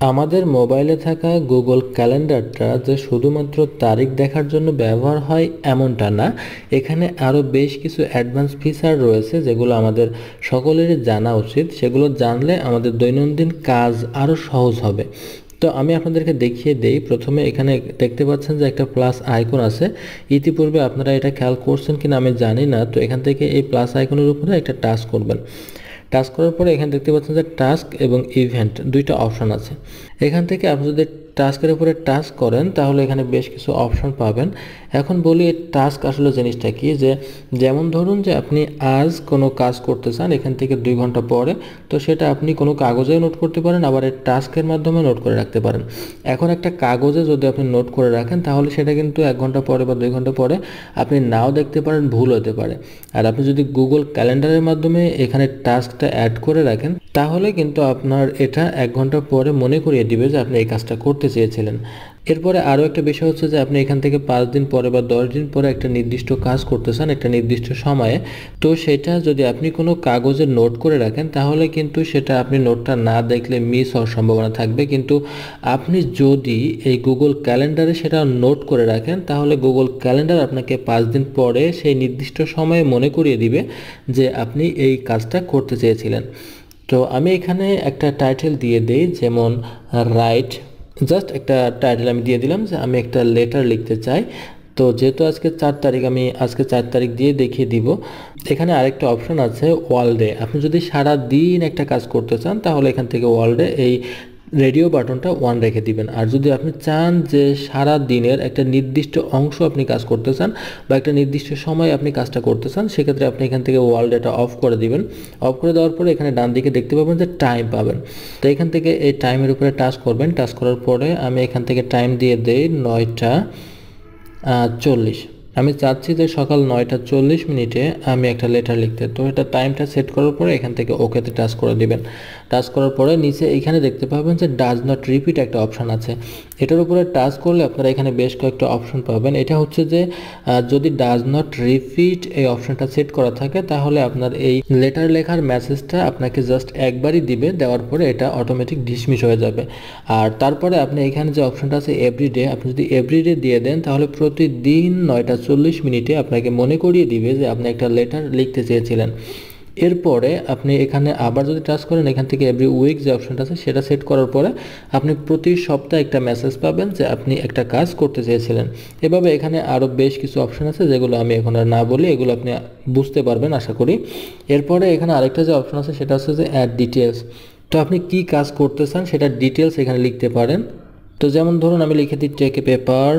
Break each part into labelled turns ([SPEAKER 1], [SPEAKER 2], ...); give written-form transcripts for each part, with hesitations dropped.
[SPEAKER 1] আমাদের মোবাইলে থাকা গুগল ক্যালেন্ডারটা যে শুধুমাত্র তারিখ দেখার জন্য ব্যবহার হয় এমনটা না, এখানে আরও বেশ কিছু অ্যাডভান্স ফিচার রয়েছে যেগুলো আমাদের সকলেরই জানা উচিত। সেগুলো জানলে আমাদের দৈনন্দিন কাজ আরও সহজ হবে। তো আমি আপনাদেরকে দেখিয়ে দেই। প্রথমে এখানে দেখতে পাচ্ছেন যে একটা প্লাস আইকন আছে। ইতিপূর্বে আপনারা এটা খেয়াল করছেন কিনা আমি জানি না। তো এখান থেকে এই প্লাস আইকনের উপরে একটা টাচ করবেন। টাচ করার পরে এখানে দেখতে পাচ্ছেন যে টাস্ক এবং ইভেন্ট দুইটা অপশন আছে। এখান থেকে আপনি যদি টাস্কের উপরে টাচ করেন তাহলে এখানে বেশ কিছু অপশন পাবেন। এখন বলি এই টাস্ক আসলে জিনিসটা কি, যে যেমন ধরুন যে আপনি আজ কোনো কাজ করতে চান এখান থেকে 2 ঘন্টা পরে, তো সেটা আপনি কোনো কাগজেও নোট করতে পারেন, আবার এই টাস্কের মাধ্যমে নোট করে রাখতে পারেন। এখন একটা কাগজে যদি আপনি নোট করে রাখেন তাহলে সেটা কিন্তু 1 ঘন্টা পরে বা 2 ঘন্টা পরে আপনি নাও দেখতে পারেন, ভুল হতে পারে। আর আপনি যদি গুগল ক্যালেন্ডারের মাধ্যমে এখানে টাস্কটা অ্যাড করে রাখেন তাহলে কিন্তু আপনার এটা 1 ঘন্টা পরে মনে করিয়ে দিবে যে আপনি এই কাজটা করতে চেয়েছিলেন। এরপরে আরও একটা বিষয় হচ্ছে যে আপনি এখান থেকে 5 দিন পরে বা 10 দিন পরে একটা নির্দিষ্ট কাজ করতে চান একটা নির্দিষ্ট সময়ে, তো সেটা যদি আপনি কোনো কাগজে নোট করে রাখেন তাহলে কিন্তু সেটা আপনি নোটটা না দেখলে মিস হওয়ার সম্ভাবনা থাকবে। কিন্তু আপনি যদি এই গুগল ক্যালেন্ডারে সেটা নোট করে রাখেন তাহলে গুগল ক্যালেন্ডার আপনাকে 5 দিন পরে সেই নির্দিষ্ট সময়ে মনে করিয়ে দিবে যে আপনি এই কাজটা করতে চেয়েছিলেন। তো আমি এখানে একটা টাইটেল দিয়ে দেই, যেমন রাইট, জাস্ট একটা টাইটেল আমি দিয়ে দিলাম যে আমি একটা লেটার লিখতে চাই। তো যেহেতু আজকে 4 তারিখ, আমি আজকে 4 তারিখ দিয়ে দেখিয়ে দিব। এখানে আরেকটা অপশন আছে অল ডে। আপনি যদি সারা দিন একটা কাজ করতে চান তাহলে এখান থেকে অল ডে এই রেডিও বাটনটা 1 রেখে দিবেন। আর যদি আপনি চান যে সারা দিনের একটা নির্দিষ্ট অংশ আপনি কাজ করতে চান বা একটা নির্দিষ্ট সময় আপনি কাজটা করতে চান, সেক্ষেত্রে আপনি এখান থেকে ওয়াল ডেটা অফ করে দিবেন। অফ করে দেওয়ার পরে এখানে ডান দিকে দেখতে পাবেন যে টাইম পাবেন। তো এখান থেকে এই টাইমের উপরে টাচ করবেন। টাচ করার পরে আমি এখান থেকে টাইম দিয়ে দেই 9টা 40। আমি চাচ্ছি যে সকাল 9টা 40 আমি একটা লেটার লিখতে। তো এটা টাইমটা সেট করার পরে এখান থেকে ওকেতে টাচ করে দিবেন। টাচ করার পরে নিচে এখানে দেখতে পাবেন যে ডাজ নট রিপিট একটা অপশান আছে। এটার উপরে টাচ করলে আপনারা এখানে বেশ কয়েকটা অপশন পাবেন। এটা হচ্ছে যে যদি ডাজ নট রিপিট এই অপশানটা সেট করা থাকে তাহলে আপনার এই লেটার লেখার মেসেজটা আপনাকে জাস্ট একবারই দিবে, দেওয়ার পরে এটা অটোমেটিক ডিসমিস হয়ে যাবে। আর তারপরে আপনি এখানে যে অপশনটা আছে এভরিডে, আপনি যদি এভরিডে দিয়ে দেন তাহলে প্রতিদিন 9টা 40 আপনাকে মনে করিয়ে দিবে যে আপনি একটা লেটার লিখতে চেয়েছিলেন। এরপরে আপনি এখানে আবার যদি টাচ করেন এখান থেকে এভরি উইক যে অপশনটা আছে সেটা সেট করার পরে আপনি প্রতি সপ্তাহে একটা মেসেজ পাবেন যে আপনি একটা কাজ করতে চেয়েছিলেন। এভাবে এখানে আরও বেশ কিছু অপশন আছে যেগুলো আমি এখন আর না বলি, এগুলো আপনি বুঝতে পারবেন আশা করি। এরপরে এখানে আরেকটা যে অপশন আছে সেটা হচ্ছে যে অ্যাড ডিটেলস। তো আপনি কি কাজ করতে চান সেটা ডিটেলস এখানে লিখতে পারেন। তো যেমন ধরুন আমি লিখে দিই টেক এ পেপার।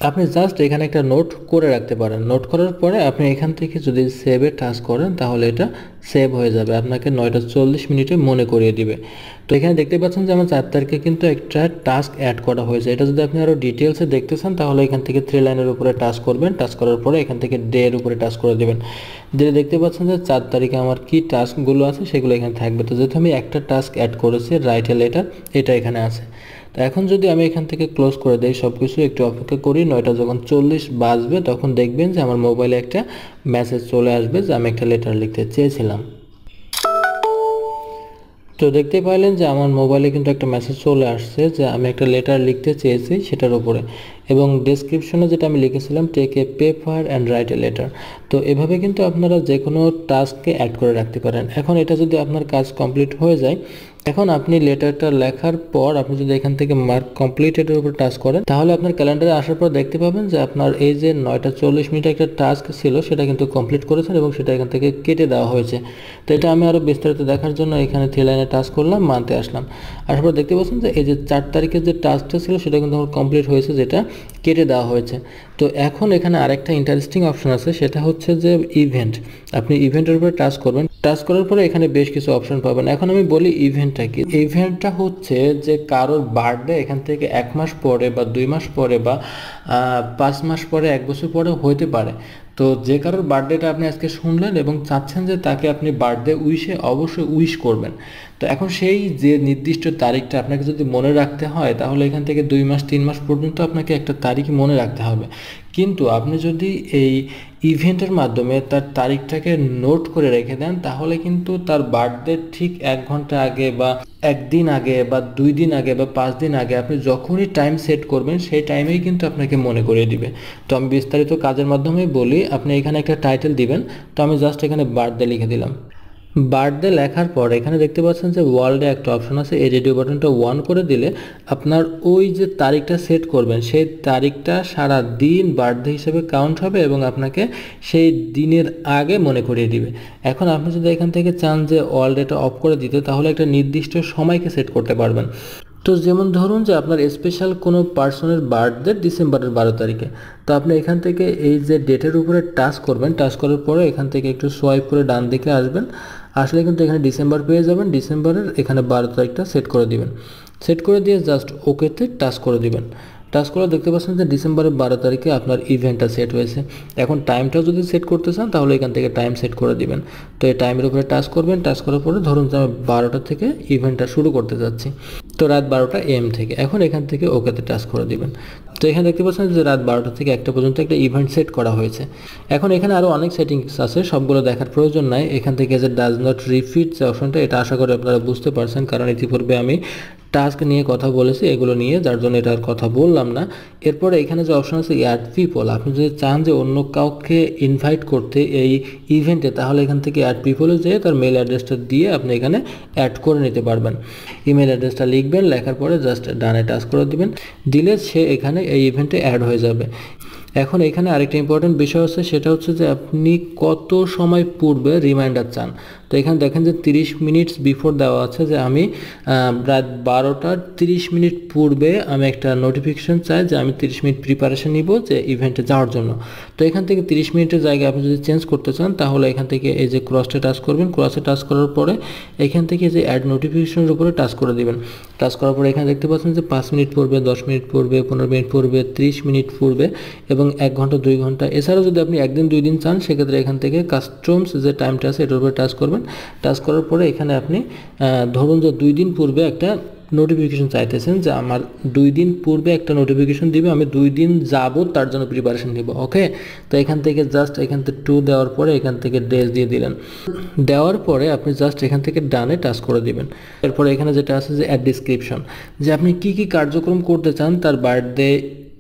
[SPEAKER 1] আপনি জাস্ট এখানে একটা নোট করে রাখতে পারেন। নোট করার পরে আপনি এখান থেকে যদি সেভে টাচ করেন তাহলে এটা সেভ হয়ে যাবে, আপনাকে 9টা 40 মনে করিয়ে দিবে। তো এখানে দেখতে পাচ্ছেন যে আমার 4 তারিখে কিন্তু একটা টাস্ক অ্যাড করা হয়েছে। এটা যদি আপনি আরও ডিটেলসে দেখতে চান তাহলে এখান থেকে 3 লাইনের উপরে টাচ করবেন। টাচ করার পরে এখান থেকে ডে এর উপরে টাচ করে দেবেন। দিলে দেখতে পাচ্ছেন যে 4 তারিখে আমার কি টাস্কগুলো আছে সেগুলো এখানে থাকবে। তো যেহেতু আমি একটা টাস্ক অ্যাড করেছি রাইট এ লেটার, এটা এখানে আছে। তো এখন যদি আমি এখান থেকে ক্লোজ করে দেই সব কিছু, একটু অপেক্ষা করি, 9টা যখন 40 বাজবে তখন দেখবেন যে আমার মোবাইলে একটা মেসেজ চলে আসবে যে আমি একটা লেটার লিখতে চেয়েছিলাম। তো দেখতে পাইলেন যে আমার মোবাইলে কিন্তু একটা মেসেজ চলে আসছে যে আমি একটা লেটার লিখতে চেয়েছি সেটার উপরে, এবং ডেসক্রিপশনে যেটা আমি লিখেছিলাম take a paper and write a letter. তো এভাবে কিন্তু আপনারা যে কোনো টাস্ককে অ্যাড করে রাখতে পারেন। এখন এটা যদি আপনার কাজ কমপ্লিট হয়ে যায়, এখন আপনি লেটারটা লেখার পর আপনি যদি এখান থেকে মার্ক কমপ্লিটেডের উপর টাচ করেন তাহলে আপনার ক্যালেন্ডারে আসার পর দেখতে পাবেন যে আপনার এই যে 9টা 40 একটা টাস্ক ছিল সেটা কিন্তু কমপ্লিট করেছেন এবং সেটা এখান থেকে কেটে দেওয়া হয়েছে। তো এটা আমি আরও বিস্তারিত দেখার জন্য এখানে 3 লাইনে টাচ করলাম, মানতে আসলাম। আসার পর দেখতে পাচ্ছেন যে এই যে 4 তারিখের যে টাস্কটা ছিল সেটা কিন্তু আমার কমপ্লিট হয়েছে, যেটা কেটে দেওয়া হয়েছে। তো এখন এখানে আরেকটা ইন্টারেস্টিং অপশন আছে, সেটা হচ্ছে যে ইভেন্ট। আপনি ইভেন্টের উপরে টাচ করবেন। টাচ করার পরে এখানে বেশ কিছু অপশন পাবেন। এখন আমি বলি ইভেন্টটা কি। ইভেন্টটা হচ্ছে যে কারোর বার্থডে এখান থেকে 1 মাস পরে বা 2 মাস পরে বা 5 মাস পরে 1 বছর পরে হতে পারে। তো যে কারোর বার্থডেটা আপনি আজকে শুনলেন এবং চাচ্ছেন যে তাকে আপনি বার্থডে উইশে অবশ্যই উইশ করবেন। তো এখন সেই যে নির্দিষ্ট তারিখটা আপনাকে যদি মনে রাখতে হয় তাহলে এখান থেকে 2 মাস 3 মাস পর্যন্ত আপনাকে একটা তারিখ মনে রাখতে হবে। কিন্তু আপনি যদি এই ইভেন্টের মাধ্যমে তার তারিখটাকে নোট করে রেখে দেন, তাহলে কিন্তু তার বার্থডে ঠিক 1 ঘন্টা আগে বা একদিন আগে বা 2 দিন আগে বা 5 দিন আগে আপনি যখনই টাইম সেট করবেন সেই টাইমেই কিন্তু আপনাকে মনে করিয়ে দিবে। তো আমি বিস্তারিত কাজের মাধ্যমেই বলি। আপনি এখানে একটা টাইটেল দিবেন। তো আমি জাস্ট এখানে বার্থডে লিখে দিলাম। বার্থডে লেখার পর এখানে দেখতে পাচ্ছেন যে ওয়ার্ল্ডে একটা অপশন আছে, এই রেডিও বাটনটা অন করে দিলে আপনার ওই যে তারিখটা সেট করবেন সেই তারিখটা সারা দিন বার্থডে হিসেবে কাউন্ট হবে এবং আপনাকে সেই দিনের আগে মনে করিয়ে দিবে। এখন আপনি যদি এখান থেকে চান যে ওয়ার্ল্ডেটা অফ করে দিতে, তাহলে একটা নির্দিষ্ট সময়কে সেট করতে পারবেন। তো যেমন ধরুন যে আপনার স্পেশাল কোনো পার্সনের বার্থডে ডিসেম্বরের 12 তারিখে, তো আপনি এখান থেকে এই যে ডেটের উপরে টাচ করবেন, টাচ করার পরে এখান থেকে একটু সোয়াইপ করে ডান দিকে আসবেন, আসলে কিন্তু এখানে ডিসেম্বর পেয়ে যাবেন। ডিসেম্বরের এখানে 12 তারিখটা সেট করে দিবেন। সেট করে দিয়ে জাস্ট ওকেতে টাচ করে দিবেন। টাচ করে দেখতে পাচ্ছেন যে ডিসেম্বরের 12 তারিখে আপনার ইভেন্টটা সেট হয়েছে। এখন টাইমটাও যদি সেট করতে চান তাহলে এখান থেকে টাইম সেট করে দিবেন। তো এই টাইমের উপরে টাচ করবেন, টাচ করার পরে ধরুন যে আমি 12টা থেকে ইভেন্টটা শুরু করতে যাচ্ছি, তো রাত 12টা AM থেকে। এখন এখান থেকে ওকেতে টাচ করে দিবেন। তো এখানে দেখতে পাচ্ছেন যে রাত 12টা থেকে 1টা পর্যন্ত একটা ইভেন্ট সেট করা হয়েছে। এখন এখানে আরও অনেক সেটিংস আছে, সবগুলো দেখার প্রয়োজন নাই। এখান থেকে যে ডাজ নট রিপিট যে অপশনটা, এটা আশা করি আপনারা বুঝতে পারছেন, কারণ ইতিপূর্বে আমি টাস্ক নিয়ে কথা বলেছি এগুলো নিয়ে, যার জন্য এটার কথা বললাম না। এরপরে এখানে যে অপশন আছে অ্যাড পিপল, আপনি যদি চান যে অন্য কাউকে ইনভাইট করতে এই ইভেন্টে, তাহলে এখান থেকে অ্যাড পিপলে যেয়ে তার মেল অ্যাড্রেসটা দিয়ে আপনি এখানে অ্যাড করে নিতে পারবেন। ইমেল অ্যাড্রেসটা লিখবেন, লেখার পরে জাস্ট ডানে টাচ করে দিবেন, দিলে সে এখানে এই ইভেন্টে অ্যাড হয়ে যাবে। এখন এখানে আরেকটা ইম্পর্টেন্ট বিষয় আছে, সেটা হচ্ছে যে আপনি কত সময় পূর্বে রিমাইন্ডার চান। তো এখানে দেখেন যে 30 মিনিটস বিফোর দেওয়া আছে, যে আমি রাত 12টার 30 মিনিট পূর্বে আমি একটা নোটিফিকেশন চাই যে আমি 30 মিনিট প্রিপারেশন নিব যে ইভেন্টে যাওয়ার জন্য। তো এখান থেকে 30 মিনিটের জায়গায় আপনি যদি চেঞ্জ করতে চান, তাহলে এখান থেকে এই যে ক্রসে টাচ করবেন, ক্রসে টাচ করার পরে এখান থেকে যে অ্যাড নোটিফিকেশনের উপরে টাচ করে দিবেন। টাচ করার পরে এখানে দেখতে পাচ্ছেন যে 5 মিনিট পূর্বে, 10 মিনিট পূর্বে, 15 মিনিট পূর্বে, 30 মিনিট পূর্বে এবং 1 ঘন্টা 2 ঘন্টা। এছাড়াও যদি আপনি 1 দিন 2 দিন চান, সেক্ষেত্রে এখান থেকে কাস্টমস যে টাইমটা আছে এটার উপরে টাচ করবেন। টাচ করার পরে এখানে আপনি ধরুন যে 2 দিন পূর্বে একটা নোটিফিকেশন চাইতেছেন, যে আমার 2 দিন পূর্বে একটা নোটিফিকেশন দিবে, আমি 2 দিন যাবত তার জন্য প্রিপারেশন নিব। ওকে, তো এখান থেকে জাস্ট এখান থেকে 2 দেওয়ার পরে এখান থেকে ডেজ দিয়ে দিলেন। দেওয়ার পরে আপনি জাস্ট এখান থেকে ডানে টাচ করে দিবেন। এরপরে এখানে যেটা আছে যে অ্যাড ডিসক্রিপশন, যে আপনি কি কি কার্যক্রম করতে চান তার বার্থডে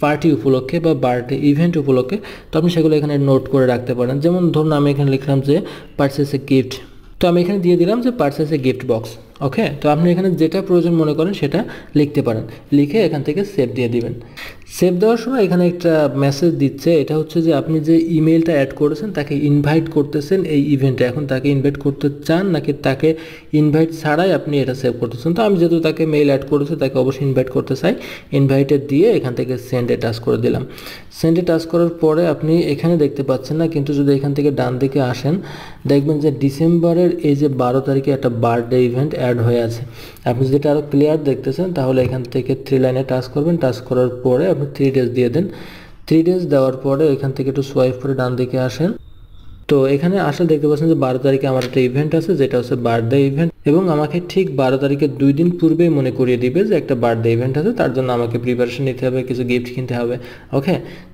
[SPEAKER 1] পার্টি উপলক্ষে বা বার্থডে ইভেন্ট উপলক্ষে, তো আপনি সেগুলো এখানে নোট করে রাখতে পারেন। যেমন ধরুন আমি এখানে লিখলাম যে পারচেস এ গিফট, তো আমি এখানে দিয়ে দিলাম যে পারচেস এ গিফট বক্স। ওকে, তো আপনি এখানে যেটা প্রয়োজন মনে করেন সেটা লিখতে পারেন, লিখে এখান থেকে সেভ দিয়ে দিবেন। সেভ দেওয়ার সময় এখানে একটা মেসেজ দিচ্ছে, এটা হচ্ছে যে আপনি যে ইমেলটা অ্যাড করেছেন তাকে ইনভাইট করতেছেন এই ইভেন্টে, এখন তাকে ইনভাইট করতে চান নাকি তাকে ইনভাইট ছাড়াই আপনি এটা সেভ করতেছেন। তো আমি যেহেতু তাকে মেইল অ্যাড করেছি, তাকে অবশ্যই ইনভাইট করতে চাই, ইনভাইটে দিয়ে এখান থেকে সেন্ডে টাচ করে দিলাম। সেন্ডে টাচ করার পরে আপনি এখানে দেখতে পাচ্ছেন না, কিন্তু যদি এখান থেকে ডান দিকে আসেন দেখবেন যে ডিসেম্বরের এই যে 12 তারিখে একটা বার্থডে ইভেন্ট অ্যাড হয়ে আছে। আপনি যদি এটা আরও ক্লিয়ার দেখতেছেন তাহলে এখান থেকে 3 লাইনে টাচ করবেন, টাচ করার পরে আপনি 3 ডেজ দিয়ে দেন। 3 ডেজ দেওয়ার পরে এখান থেকে একটু সোয়াইপ করে ডান দিকে আসেন। তো এখানে আসলে দেখতে পাচ্ছেন যে 12 তারিখে আমার একটা ইভেন্ট আছে, যেটা হচ্ছে বার্থডে ইভেন্ট, এবং আমাকে ঠিক 12 তারিখের 2 দিন পূর্বেই মনে করিয়ে দিবে যে একটা বার্থডে ইভেন্ট আছে, তার জন্য আমাকে প্রিপারেশন নিতে হবে, কিছু গিফট কিনতে হবে। ওকে,